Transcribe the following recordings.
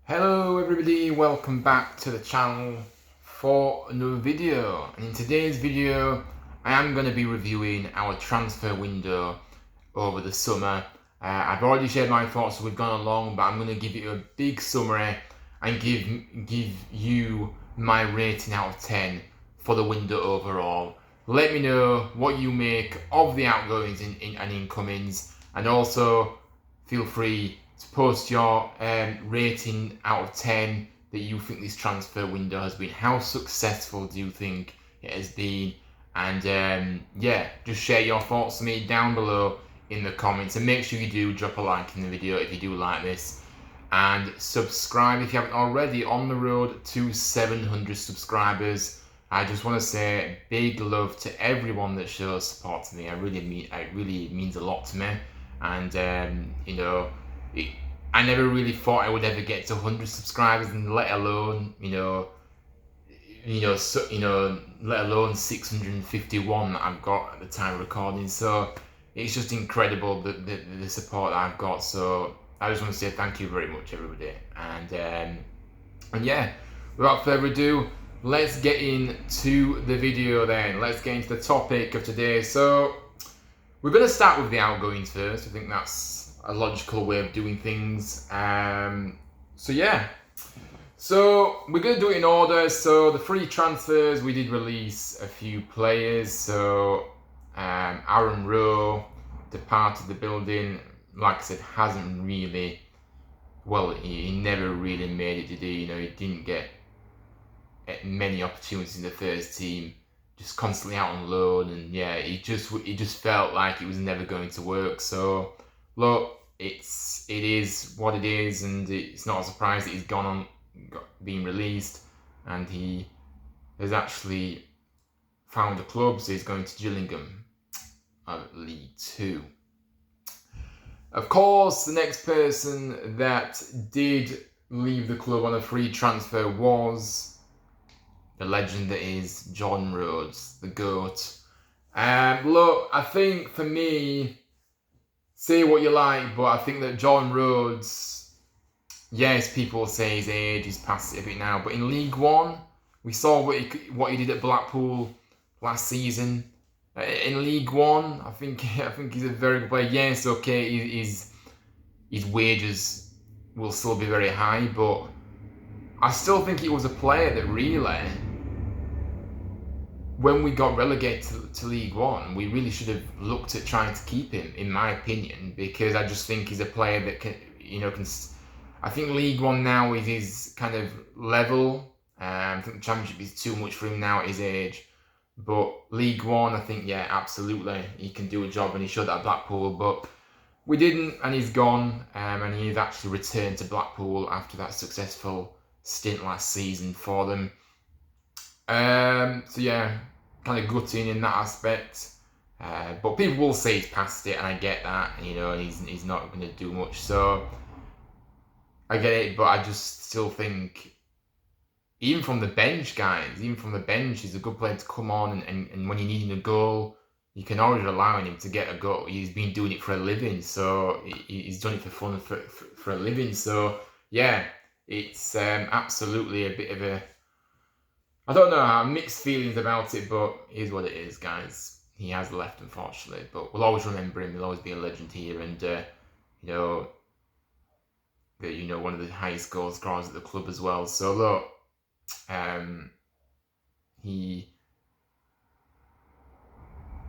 Hello everybody, welcome back to the channel for another video. And in today's video I am going to be reviewing our transfer window over the summer. I've already shared my thoughts as we've gone along, but I'm going to give you a big summary and give you my rating out of 10 for the window overall. Let me know what you make of the outgoings and incomings, and also feel free to post your rating out of 10 that you think this transfer window has been. How successful do you think it has been? And yeah, just share your thoughts with me down below in the comments, and make sure you do drop a like in the video if you do like this, and subscribe if you haven't already. On the road to 700 subscribers. I just want to say big love to everyone that shows support to me. It really means a lot to me, and you know, I never really thought I would ever get to 100 subscribers, and let alone let alone 651 that I've got at the time of recording. So it's just incredible the support that I've got. So I just want to say thank you very much, everybody. And yeah, without further ado, let's get into the video then. Let's get into the topic of today. So we're going to start with the outgoings first. I think that's a logical way of doing things. So yeah. So we're going to do it in order. So the free transfers, we did release a few players. So Aaron Rowe departed the building. Like I said, hasn't really, well, he never really made it, did he? You know, he didn't get many opportunities in the first team, just constantly out on loan, and yeah, it just felt like it was never going to work. So look, it is what it is, and it's not a surprise that he's been released, and he has actually found a club. So he's going to Gillingham of League 2. Of course, the next person that did leave the club on a free transfer was the legend that is John Rhodes, the GOAT. Look, I think for me, say what you like, but I think that John Rhodes, yes, people say his age is past it a bit now, but in League One, we saw what he did at Blackpool last season. In League One, I think he's a very good player. Yes, okay, his wages will still be very high, but I still think he was a player that really, when we got relegated to League One, we really should have looked at trying to keep him, in my opinion, because I just think he's a player that can. I think League One now is his kind of level. I think the Championship is too much for him now at his age. But League One, I think, yeah, absolutely, he can do a job, and he showed that at Blackpool. But we didn't, and he's gone, and he's actually returned to Blackpool after that successful stint last season for them. So yeah, kind of gutting in that aspect. But people will say he's past it, and I get that. You know, he's not going to do much. So I get it, but I just still think, even from the bench, guys, he's a good player to come on, and when you're needing a goal, you can always rely on him to get a goal. He's been doing it for a living, so he's done it for fun, for a living. So yeah, it's absolutely a bit of a, I don't know, mixed feelings about it, but it is what it is, guys. He has left, unfortunately, but we'll always remember him. He'll always be a legend here, and one of the highest goal scorers at the club as well. So look, he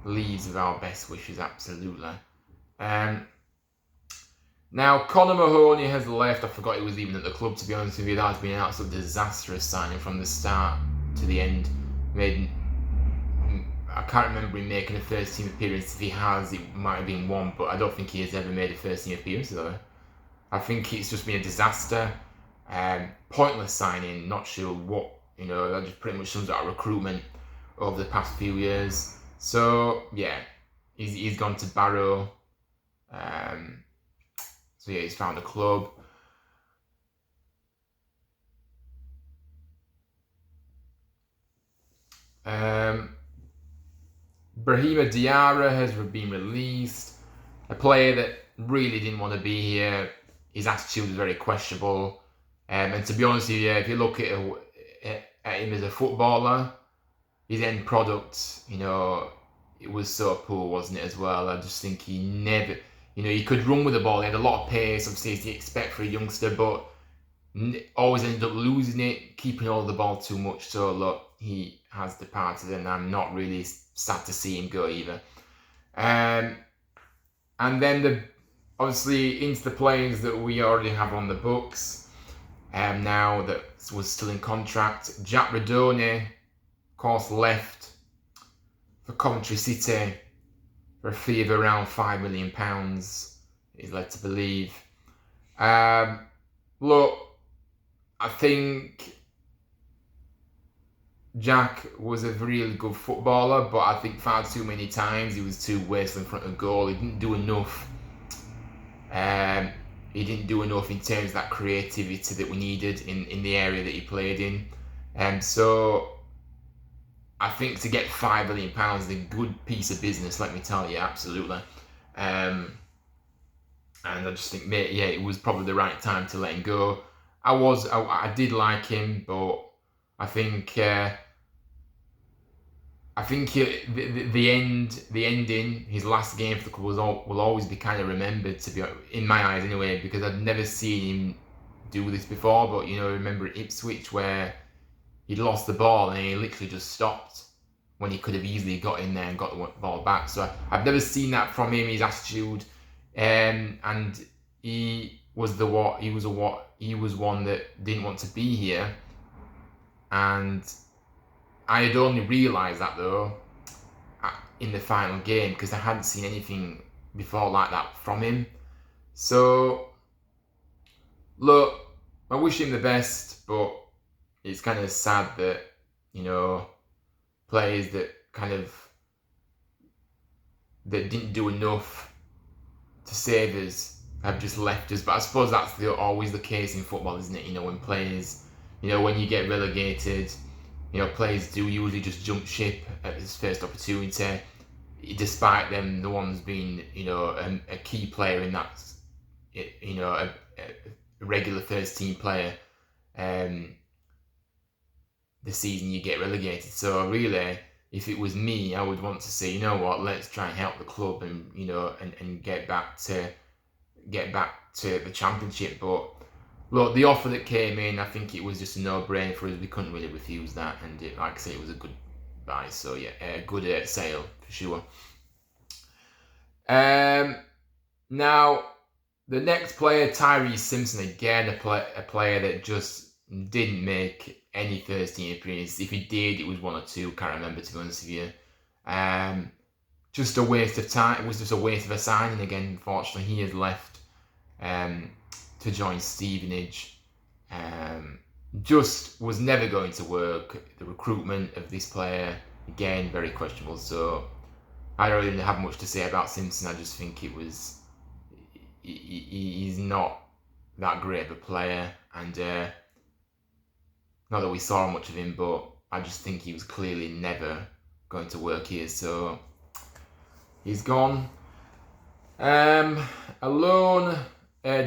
leaves with our best wishes, absolutely. Now, Conor Mahoney has left. I forgot he was even at the club, to be honest with you. That has been an absolute disastrous signing from the start to the end. I can't remember him making a first team appearance. If he has, it might have been one, but I don't think he has ever made a first team appearance, though. I think it's just been a disaster. Pointless signing, not sure what, that just pretty much sums up our recruitment over the past few years. So, yeah, he's gone to Barrow. So, yeah, he's found a club. Brahima Diarra has been released. A player that really didn't want to be here. His attitude was very questionable. And to be honest with you, if you look at him as a footballer, his end product, it was so poor, wasn't it, as well? I just think he never, he could run with the ball. He had a lot of pace, obviously, as you expect for a youngster, but always ended up losing it, keeping hold of the ball too much. So, look, he has departed, and I'm not really sad to see him go either. And then, obviously, into the players that we already have on the books, now that was still in contract. Jack Redone, of course, left for Coventry City for a fee of around £5 million, is led to believe. Look, I think Jack was a really good footballer, but I think far too many times he was too wasteful in front of goal. He didn't do enough. He didn't do enough in terms of that creativity that we needed in the area that he played in. So I think to get £5 million is a good piece of business, let me tell you, absolutely. And I just think, it was probably the right time to let him go. I did like him, but I think the ending, his last game for the club will always be kind of remembered, to be in my eyes anyway, because I've never seen him do this before. But remember at Ipswich where he'd lost the ball and he literally just stopped when he could have easily got in there and got the ball back. So I've never seen that from him, his attitude, and he was one that didn't want to be here, and I had only realised that though in the final game, because I hadn't seen anything before like that from him. So look, I wish him the best, but it's kind of sad that players that didn't do enough to save us have just left us. But I suppose that's always the case in football, isn't it? When players, when you get relegated, players do usually just jump ship at this first opportunity, despite them the ones being, a key player in that, a regular first team player. The season you get relegated. So really, if it was me, I would want to say, let's try and help the club and and get back to the Championship. But look, the offer that came in, I think it was just a no-brainer for us. We couldn't really refuse that, and like I say, it was a good buy. So yeah, a good sale for sure. Now the next player, Tyrese Simpson, again a player that just didn't make any first team appearances. If he did, it was one or two. Can't remember, to be honest with you. Just a waste of time. It was just a waste of a signing again. Unfortunately, he has left to join Stevenage. Just was never going to work. The recruitment of this player, again, very questionable. So I don't really have much to say about Simpson. I just think he's not that great of a player, and not that we saw much of him, but I just think he was clearly never going to work here. So he's gone. A loan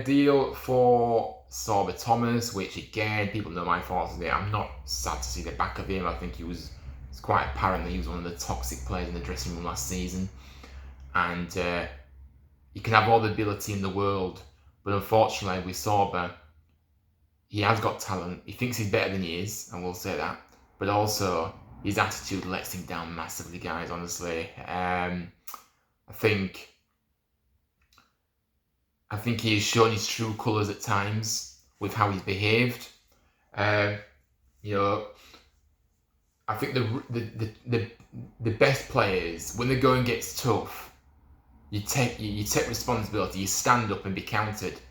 deal for Sorba Thomas, which again, people know my thoughts on it. I'm not sad to see the back of him. I think it's quite apparent that he was one of the toxic players in the dressing room last season. And he can have all the ability in the world, but unfortunately with Sorba, he has got talent. He thinks he's better than he is, and we'll say that. But also, his attitude lets him down massively, guys, honestly. I think he has shown his true colours at times with how he's behaved. I think the best players, when the going gets tough, you take responsibility. You stand up and be counted.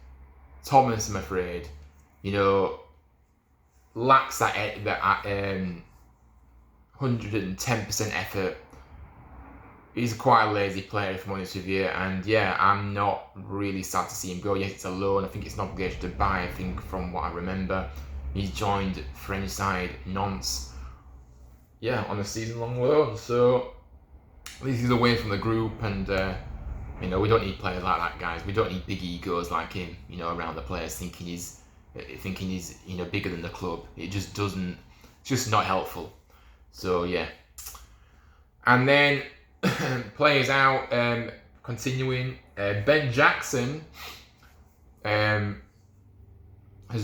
Thomas, I'm afraid, lacks that 110% effort. He's quite a lazy player, if I'm honest with you, and yeah, I'm not really sad to see him go. Yes, it's a loan. I think it's an obligation to buy. I think from what I remember, he's joined French side Nantes, on a season-long loan. So at least he's away from the group, and we don't need players like that, guys. We don't need big egos like him, around the players thinking he's thinking he's bigger than the club. It just doesn't. It's just not helpful. So yeah. And then players out. Continuing, Ben Jackson has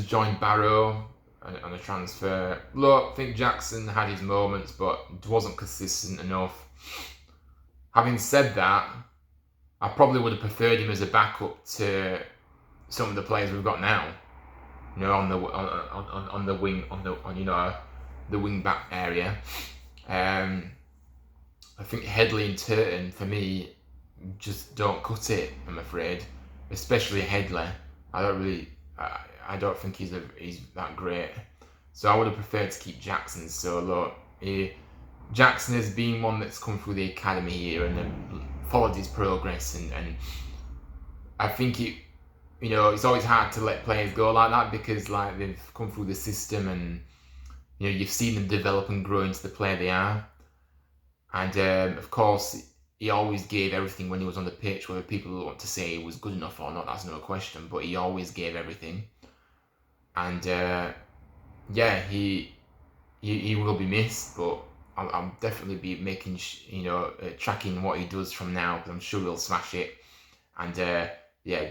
joined Barrow on a transfer. Look, I think Jackson had his moments, but wasn't consistent enough. Having said that, I probably would have preferred him as a backup to some of the players we've got now. On the wing, the wing back area. I think Headley and Turton for me just don't cut it, I'm afraid. Especially Headley. I don't think he's that great. So I would have preferred to keep Jackson. So look, Jackson has been one that's come through the academy here and followed his progress, and I think it's always hard to let players go like that because like they've come through the system and you've seen them develop and grow into the player they are. And of course, he always gave everything when he was on the pitch. Whether people want to say he was good enough or not, that's no question. But he always gave everything. And he will be missed. But I'll definitely be making tracking what he does from now, because I'm sure he'll smash it. And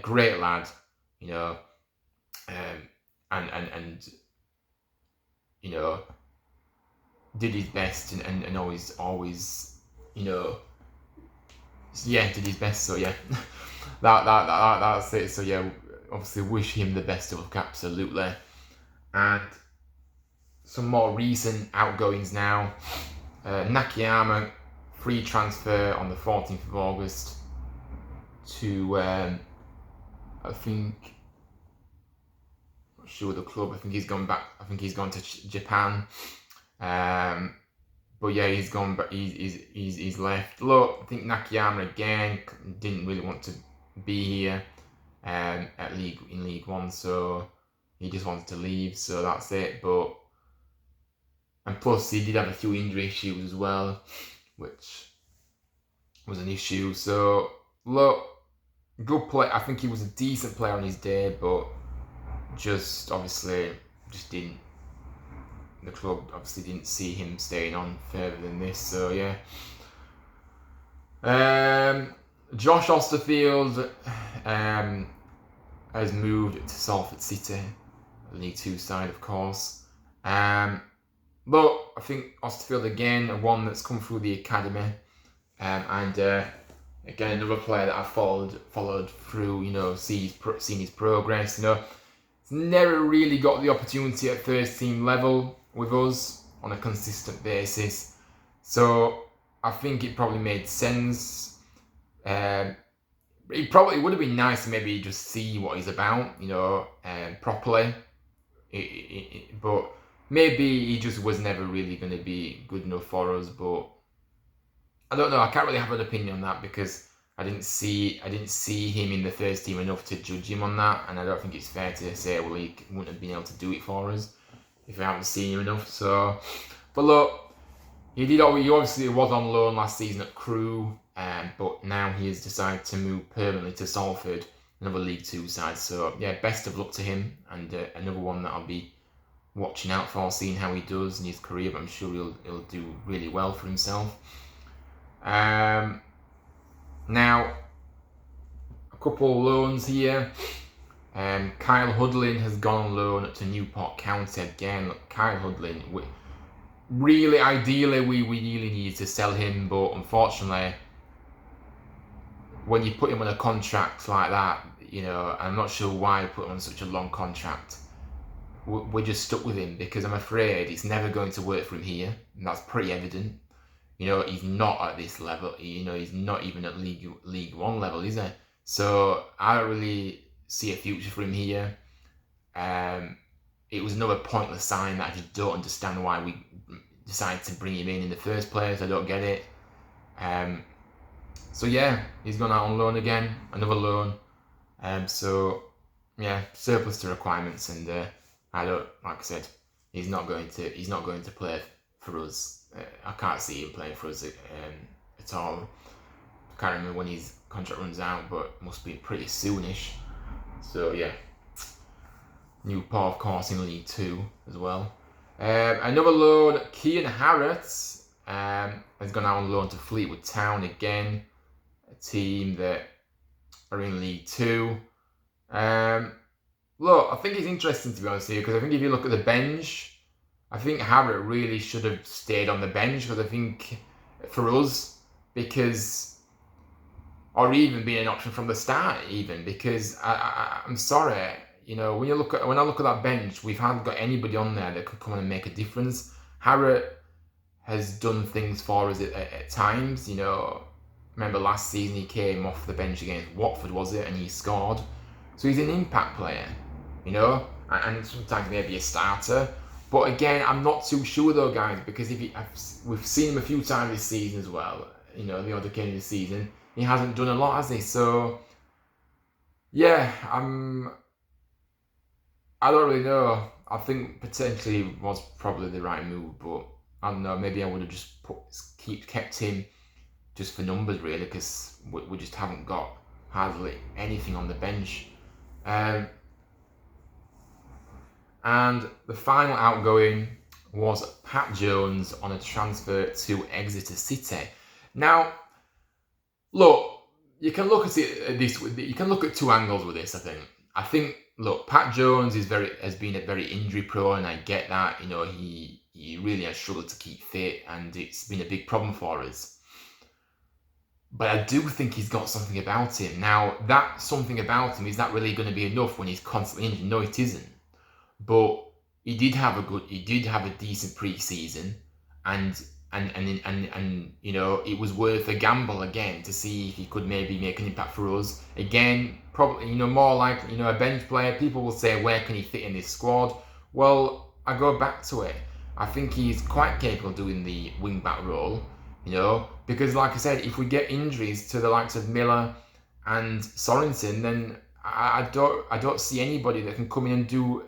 great lad, and did his best and always did his best. So yeah, that's it. So yeah, obviously wish him the best of luck, absolutely. And some more recent outgoings now. Nakayama, free transfer on the 14th of August to I think, not sure the club. I think he's gone back. I think he's gone to Japan. But yeah, he's gone, but he's left. Look, I think Nakayama again didn't really want to be here in League One, so he just wanted to leave. So that's it. And plus he did have a few injury issues as well, which was an issue. So look, good play. I think he was a decent player on his day, but the club obviously didn't see him staying on further than this. So yeah. Josh Osterfield has moved to Salford City, League 2 side, of course. But I think Osterfield again, one that's come through the academy, and again another player that I followed through. Seen his progress. He's never really got the opportunity at first team level with us on a consistent basis. So I think it probably made sense. It probably would have been nice to maybe just see what he's about, properly. But maybe he just was never really going to be good enough for us. But I don't know. I can't really have an opinion on that because I didn't see him in the first team enough to judge him on that, and I don't think it's fair to say, well, he wouldn't have been able to do it for us if I haven't seen him enough. So, but look, he obviously was on loan last season at Crewe, but now he has decided to move permanently to Salford, another League 2 side. So yeah, best of luck to him, and another one that I'll be watching out for, seeing how he does in his career. But I'm sure he'll do really well for himself. Now, a couple of loans here. Kyle Hudlin has gone on loan to Newport County again. Look, Kyle Hudlin, ideally, we really needed to sell him, but unfortunately, when you put him on a contract like that, I'm not sure why you put him on such a long contract. We're just stuck with him because I'm afraid it's never going to work for him here, and that's pretty evident. He's not at this level. He's not even at League 1 level, is he? So I don't really see a future for him here. It was another pointless sign that I just don't understand why we decided to bring him in the first place. I don't get it. So yeah, he's gone out on loan again, another loan. So yeah, surplus to requirements, and I don't, like I said, he's not going to play for us. I can't see him playing for us at all. I can't remember when his contract runs out, but it must be pretty soonish. So yeah. Newport, of course, in League Two as well. Another loan, Kean Harrott, has gone out on loan to Fleetwood Town again, a team that are in League Two. Look, I think it's interesting, to be honest with you, because I think if you look at the bench, I think Harrott really should have stayed on the bench, because I think for us, or even being an option from the start, even because I'm sorry, when I look at that bench, we haven't got anybody on there that could come in and make a difference. Harrott has done things for us at times. Remember last season he came off the bench against Watford, was it, and he scored. So he's an impact player, and sometimes maybe a starter. But again, I'm not too sure though, guys, because we've seen him a few times this season as well. The other game of the season, he hasn't done a lot, has he? So yeah, I don't really know. I think potentially it was probably the right move, but I don't know. Maybe I would have just kept him just for numbers, really, because we just haven't got hardly anything on the bench. And the final outgoing was Pat Jones on a transfer to Exeter City. Now, look, you can look at it you can look at two angles with this. I think, look, Pat Jones has been a very injury prone, and I get that. He really has struggled to keep fit, and it's been a big problem for us. But I do think he's got something about him. Now, that something about him, is that really going to be enough when he's constantly injured? No, it isn't. But he did have a decent pre-season, and it was worth a gamble again to see if he could maybe make an impact for us. Again, probably, more like, a bench player. People will say, where can he fit in this squad? Well, I go back to it. I think he's quite capable of doing the wing-back role, because like I said, if we get injuries to the likes of Miller and Sorensen, then I don't see anybody that can come in and do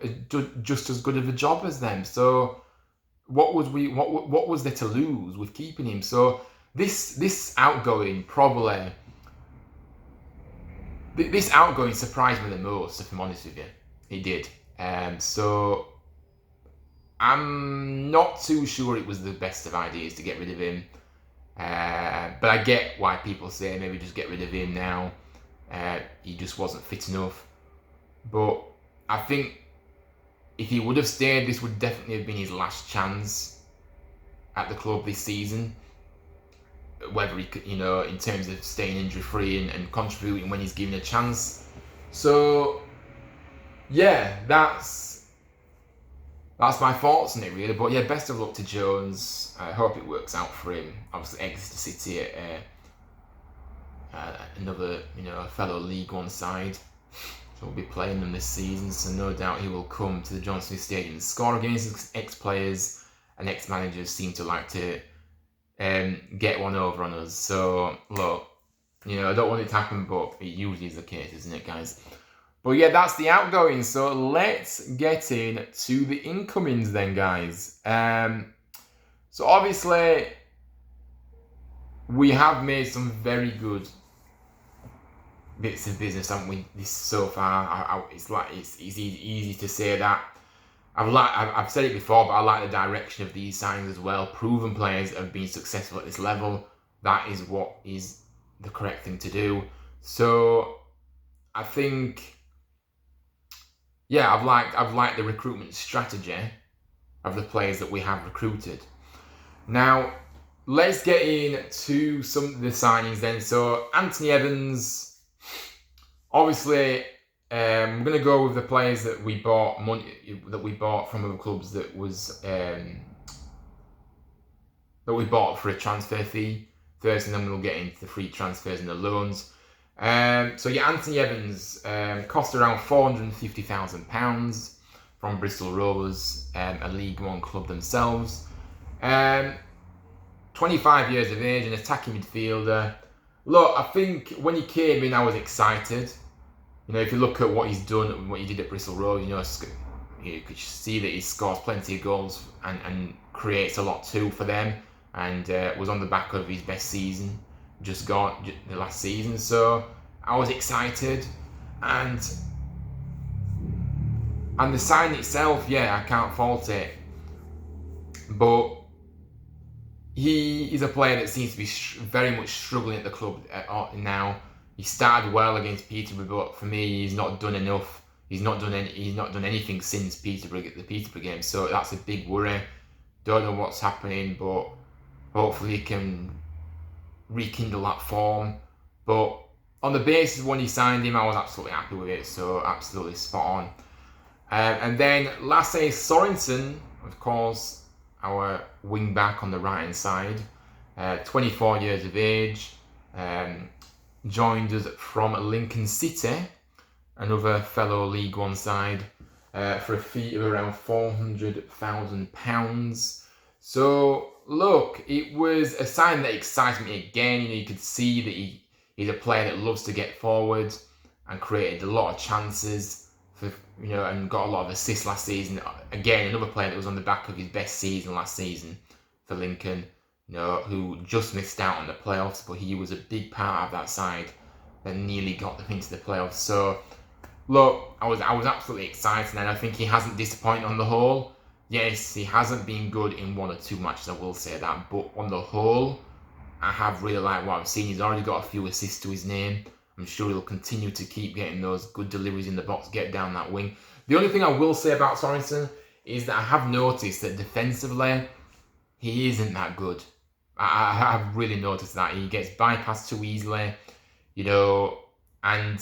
just as good of a job as them. So what was there to lose with keeping him? So this outgoing surprised me the most, if I'm honest with you. It did. So I'm not too sure it was the best of ideas to get rid of him. But I get why people say maybe just get rid of him now. He just wasn't fit enough. But I think if he would have stayed, this would definitely have been his last chance at the club this season. Whether he could, in terms of staying injury free and contributing when he's given a chance. So yeah, that's my thoughts on it, really. But yeah, best of luck to Jones. I hope it works out for him. Obviously, Exeter City, another fellow League One side, so we'll be playing them this season. So no doubt he will come to the Johnson Smith Stadium and score against ex-players, and ex-managers seem to like to get one over on us. So look, I don't want it to happen, but it usually is the case, isn't it, guys? But yeah, that's the outgoing. So let's get in to the incomings then, guys. So obviously, we have made some very good bits of business, haven't we? This so far, it's easy to say that. I've said it before, but I like the direction of these signings as well. Proven players have been successful at this level. That is what is the correct thing to do. So I think, yeah, I've liked the recruitment strategy of the players that we have recruited. Now, let's get into some of the signings then. So Anthony Evans, obviously, we're going to go with the players that we bought from other clubs that we bought for a transfer fee first, and then we'll get into the free transfers and the loans. So yeah, Anthony Evans cost around £450,000 from Bristol Rovers, a League One club themselves. 25 years of age, an attacking midfielder. Look, I think when he came in, I was excited. If you look at what he's done, what he did at Bristol Rovers, you could see that he scores plenty of goals and creates a lot too for them, and was on the back of his best season just gone the last season. So I was excited, and And the sign itself, yeah, I can't fault it. But he is a player that seems to be very much struggling at the club now. He started well against Peterborough, but for me, he's not done enough. He's not done anything since the Peterborough game. So that's a big worry. Don't know what's happening, but hopefully he can rekindle that form. But on the basis of when he signed him, I was absolutely happy with it. So absolutely spot on. And then Lasse Sorensen, of course, our wing back on the right hand side, 24 years of age, joined us from Lincoln City, another fellow League One side, for a fee of around £400,000. So look, it was a sign that excited me again. You could see that he's a player that loves to get forward and created a lot of chances. And got a lot of assists last season. Again, another player that was on the back of his best season last season for Lincoln, who just missed out on the playoffs, but he was a big part of that side that nearly got them into the playoffs. So, look, I was absolutely excited, and I think he hasn't disappointed on the whole. Yes, he hasn't been good in one or two matches, I will say that, but on the whole, I have really liked what I've seen. He's already got a few assists to his name. I'm sure he'll continue to keep getting those good deliveries in the box, get down that wing. The only thing I will say about Sorensen is that I have noticed that defensively, he isn't that good. I have really noticed that. He gets bypassed too easily, and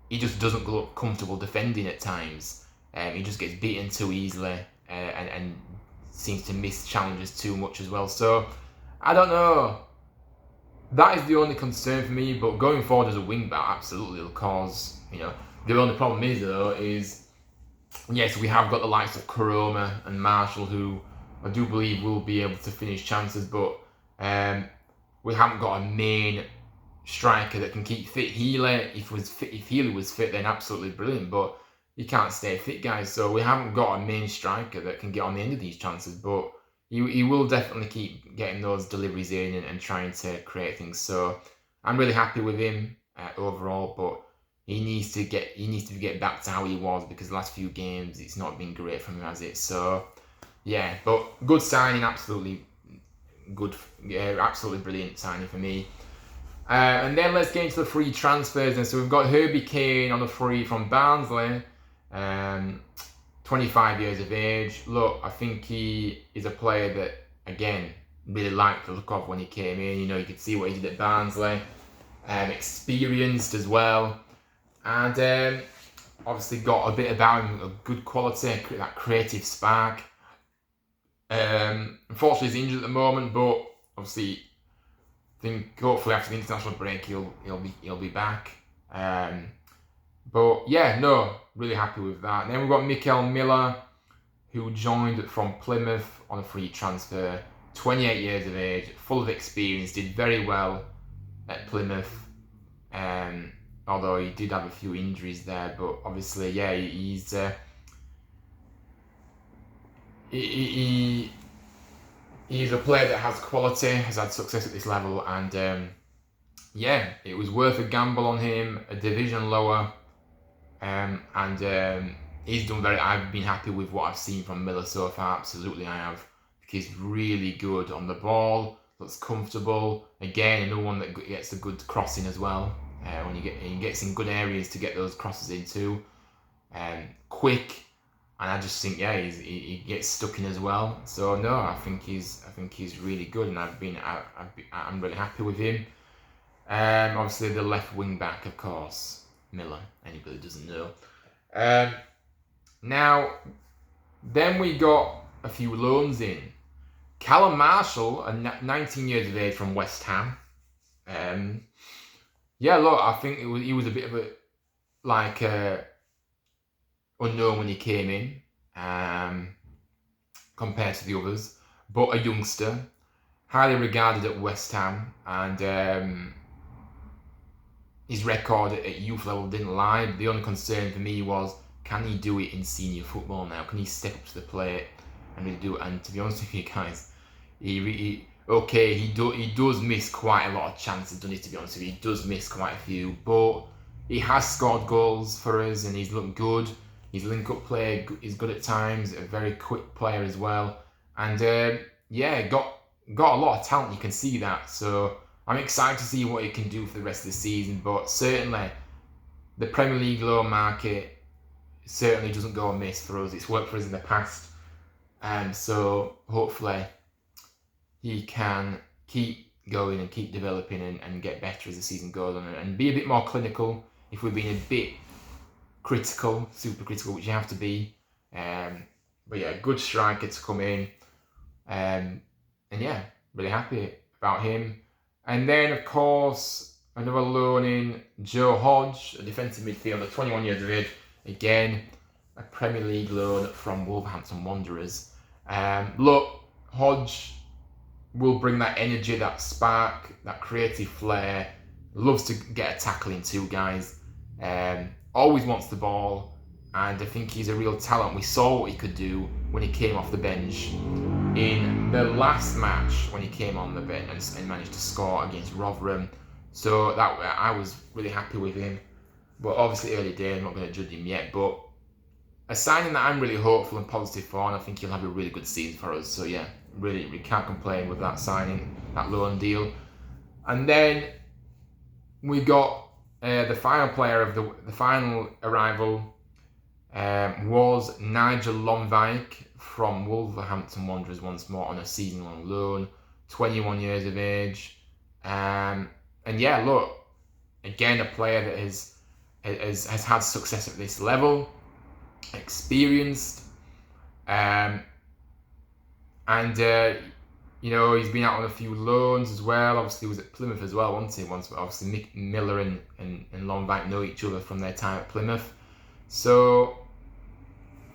he just doesn't look comfortable defending at times. He just gets beaten too easily and seems to miss challenges too much as well. So, I don't know. That is the only concern for me, but going forward as a wing back, absolutely will cause, the only problem is though, yes, we have got the likes of Karoma and Marshall, who I do believe will be able to finish chances, but we haven't got a main striker that can keep fit. Healy, if Healy was fit, then absolutely brilliant, but he can't stay fit, guys, so we haven't got a main striker that can get on the end of these chances, but he will definitely keep getting those deliveries in and trying to create things. So I'm really happy with him overall, but he needs to get back to how he was, because the last few games it's not been great from him, has it? So yeah, but good signing, absolutely good, absolutely brilliant signing for me. And then let's get into the free transfers. And so we've got Herbie Kane on the free from Barnsley. 25 years of age. Look, I think he is a player that, again, really liked the look of when he came in. You could see what he did at Barnsley. Experienced as well. And obviously got a bit about him, a good quality, that creative spark. Unfortunately, he's injured at the moment, but obviously, I think hopefully after the international break, he'll be back. But yeah, no, really happy with that. And then we've got Mikael Miller, who joined from Plymouth on a free transfer. 28 years of age, full of experience, did very well at Plymouth. Although he did have a few injuries there, but obviously, yeah, he's he's a player that has quality, has had success at this level, and yeah, it was worth a gamble on him, a division lower. He's done I've been happy with what I've seen from Miller so far. Absolutely, I have. He's really good on the ball. Looks comfortable. Again, another one that gets a good crossing as well. He gets in good areas to get those crosses into. Quick, and I just think he gets stuck in as well. So no, I think he's really good, and I'm really happy with him. Obviously the left wing back, of course. Miller, anybody doesn't know. Now, then we got a few loans in. Callum Marshall, 19 years of age from West Ham. Yeah, look, I think he was a bit of a unknown when he came in, compared to the others, but a youngster, highly regarded at West Ham, and his record at youth level didn't lie. The only concern for me was, can he do it in senior football now? Can he step up to the plate and really do it? And to be honest with you guys, he does miss quite a lot of chances, doesn't he? To be honest with you, he does miss quite a few, but he has scored goals for us and he's looked good. His link-up play is good at times. A very quick player as well, and got a lot of talent. You can see that. So I'm excited to see what he can do for the rest of the season. But certainly, the Premier League loan market certainly doesn't go amiss for us. It's worked for us in the past, and so hopefully he can keep going and keep developing and get better as the season goes on, and be a bit more clinical if we've been a bit critical, super critical, which you have to be. But yeah, good striker to come in, and yeah, really happy about him. And then of course another loan in, Joe Hodge, a defensive midfielder, 21 years of age. Again, a Premier League loan from Wolverhampton Wanderers. Look, Hodge will bring that energy, that spark, that creative flair. Loves to get a tackle in too, guys. Always wants the ball, and I think he's a real talent. We saw what he could do when he came off the bench in the last match, when he came on the bench and managed to score against Rotherham. So that I was really happy with him. But obviously early day, I'm not going to judge him yet. But a signing that I'm really hopeful and positive for, and I think he'll have a really good season for us. So yeah, really, we can't complain with that signing, that loan deal. And then we got the final player of the final arrival was Nigel Lomvijk from Wolverhampton Wanderers once more on a season-long loan, 21 years of age. And yeah, look, again, a player that has had success at this level, experienced, and you know, he's been out on a few loans as well. Obviously, he was at Plymouth as well, wasn't he? Once, obviously, Mick Miller and Lomvijk know each other from their time at Plymouth. So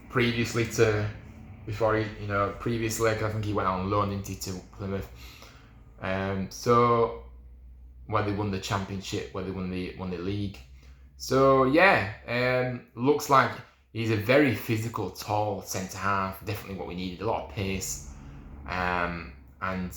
previously, I think he went on loan, didn't he, to Plymouth. So where they won the championship, where they won the league. So yeah, looks like he's a very physical, tall centre half. Definitely what we needed. A lot of pace, and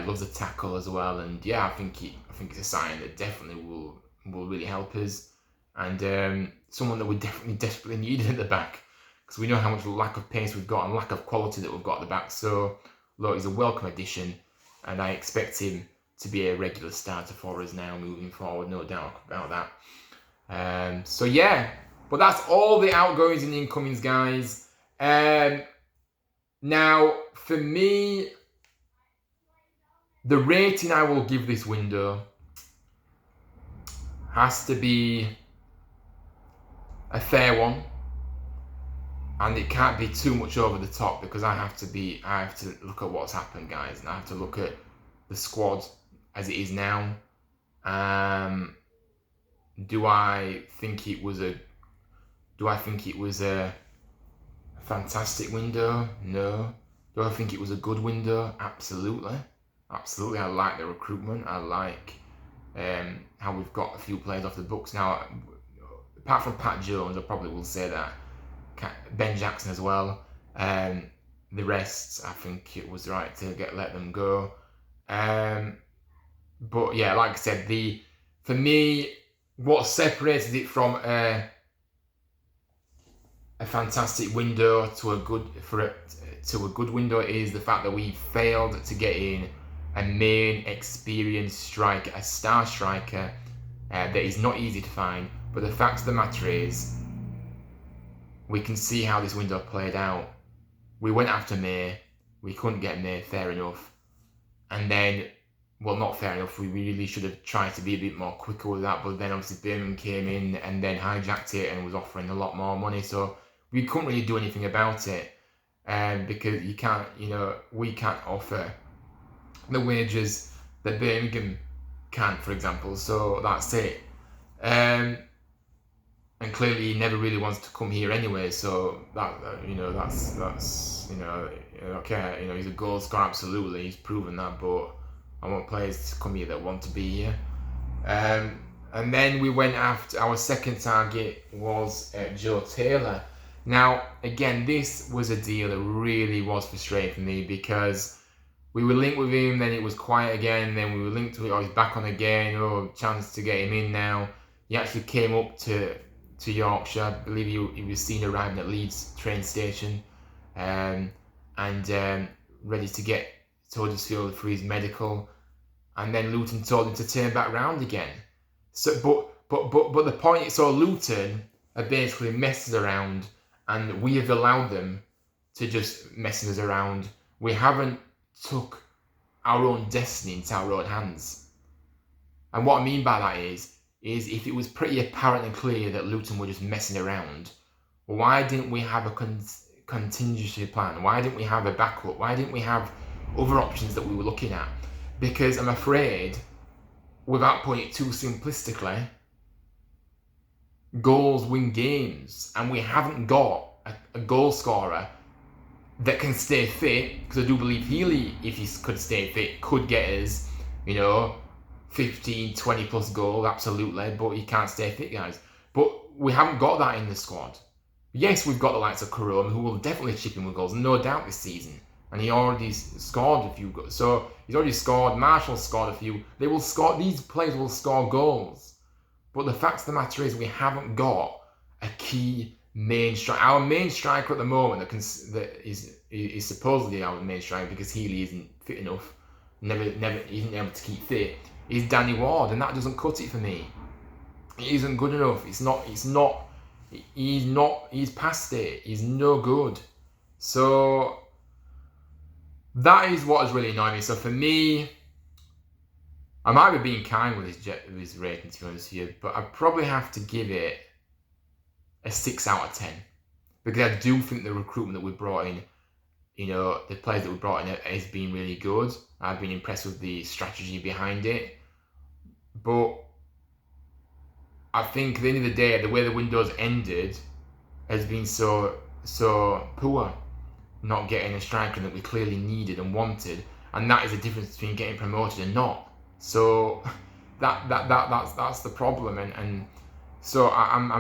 loves a tackle as well. And yeah, I think it's a sign that definitely will really help us, and someone that we definitely desperately needed at the back, because we know how much lack of pace we've got and lack of quality that we've got at the back. So look, he's a welcome addition, and I expect him to be a regular starter for us now moving forward, no doubt about that. So yeah, but that's all the outgoings and incomings, guys. Now, for me, the rating I will give this window has to be a fair one, and it can't be too much over the top, because I have to look at what's happened, guys, and I have to look at the squad as it is now. Do I think it was a fantastic window? No. Do I think it was a good window? Absolutely. I like the recruitment. I like how we've got a few players off the books now. Apart from Pat Jones, I probably will say that. Ben Jackson as well. The rest, I think it was right to let them go. But yeah, like I said, for me, what separated it from a fantastic window to a good window is the fact that we failed to get in a main experienced striker, a star striker that is not easy to find. But the fact of the matter is, we can see how this window played out. We went after May, we couldn't get May, fair enough. And then, well, not fair enough, we really should have tried to be a bit more quicker with that, but then obviously Birmingham came in and then hijacked it and was offering a lot more money, so we couldn't really do anything about it, because we can't offer the wages that Birmingham can, for example, so that's it. And clearly he never really wants to come here anyway, so that's okay. He's a goal scorer, absolutely, he's proven that, but I want players to come here that want to be here. And then we went after, our second target was Joe Taylor. Now, again, this was a deal that really was frustrating for me, because we were linked with him, then it was quiet again, then we were linked to it, he's back on again, chance to get him in now. He actually came up to to Yorkshire. I believe he was seen arriving at Leeds train station, and ready to get to Huddersfield for his medical. And then Luton told him to turn back round again. So, but the point is, so Luton are basically messing around, and we have allowed them to just messing us around. We haven't took our own destiny into our own hands. And what I mean by that is if it was pretty apparent and clear that Luton were just messing around, why didn't we have a contingency plan? Why didn't we have a backup? Why didn't we have other options that we were looking at? Because I'm afraid, without putting it too simplistically, goals win games, and we haven't got a goal scorer that can stay fit, because I do believe Healy, if he could stay fit, could get us, 15, 20 plus goals, absolutely, but he can't stay fit, guys. But we haven't got that in the squad. Yes, we've got the likes of Corona, who will definitely chip in with goals, no doubt, this season. And he already scored a few goals. So he's already scored, Marshall scored a few. These players will score goals. But the fact of the matter is, we haven't got a key main striker. Our main striker at the moment that is supposedly our main striker, because Healy isn't fit enough, never isn't able to keep fit, is Danny Ward, and that doesn't cut it for me. It isn't good enough. He's past it. He's no good. So that is what has really annoyed me. So for me, I might be being kind with his rating, to be honest with you, but I probably have to give it a 6 out of 10. Because I do think the recruitment that we brought in, the players that we brought in has been really good. I've been impressed with the strategy behind it. But I think at the end of the day, the way the window's ended has been so poor. Not getting a striker that we clearly needed and wanted, and that is the difference between getting promoted and not. So that's the problem, and so I'm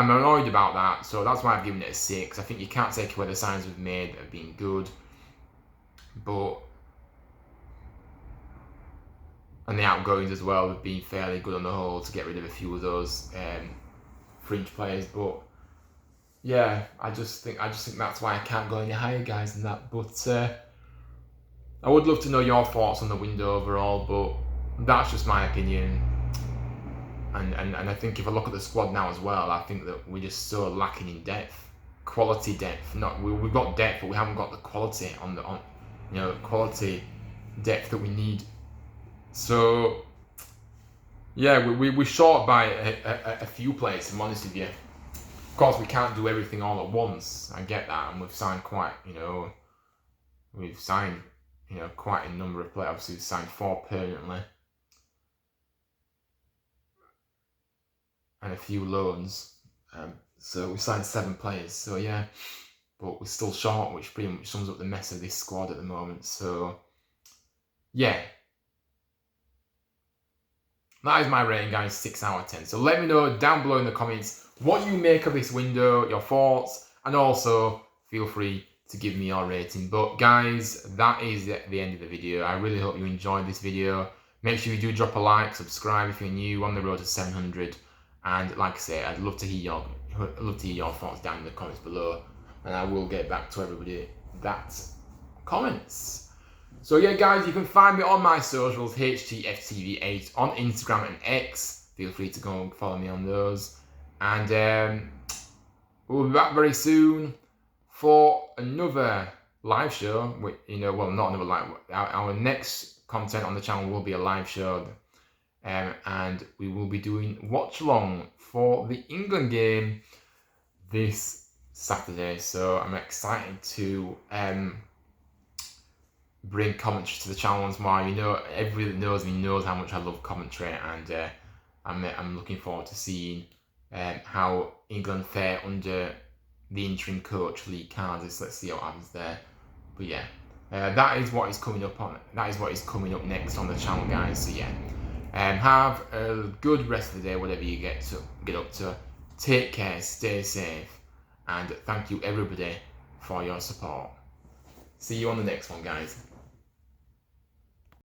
annoyed about that. So that's why I've given it a 6. I think you can't take away the signs we've made that have been good, and the outgoings as well have been fairly good on the whole to get rid of a few of those fringe players, but. Yeah, I just think that's why I can't go any higher, guys, than that. But I would love to know your thoughts on the window overall, but that's just my opinion. And I think if I look at the squad now as well, I think that we're just so lacking in depth, quality depth. We've got depth, but we haven't got the quality quality depth that we need. So yeah, we're short by a few players, if I'm honest with you. Of course, we can't do everything all at once. I get that, and we've signed quite a number of players. Obviously, we've signed 4 permanently, and a few loans. So we signed 7 players. So yeah, but we're still short, which pretty much sums up the mess of this squad at the moment. So yeah. That is my rating, guys, 6 out of 10. So let me know down below in the comments what you make of this window, your thoughts, and also feel free to give me your rating. But guys, that is the end of the video. I really hope you enjoyed this video. Make sure you do drop a like, subscribe if you're new, on the road to 700. And like I say, I'd love to hear your thoughts down in the comments below, and I will get back to everybody that comments. So yeah, guys, you can find me on my socials, HTFTV8 on Instagram and X. Feel free to go and follow me on those. And we'll be back very soon for another live show. Well, not another live. Our next content on the channel will be a live show, and we will be doing watch along for the England game this Saturday. So I'm excited to bring commentary to the channel once more. Everybody that knows me knows how much I love commentary, and I'm looking forward to seeing how England fare under the interim coach Lee Cardiff. Let's see what happens there. But yeah, that is what is coming up next on the channel, guys. So yeah, have a good rest of the day, whatever you get up to. Take care, stay safe, and thank you everybody for your support. See you on the next one, guys.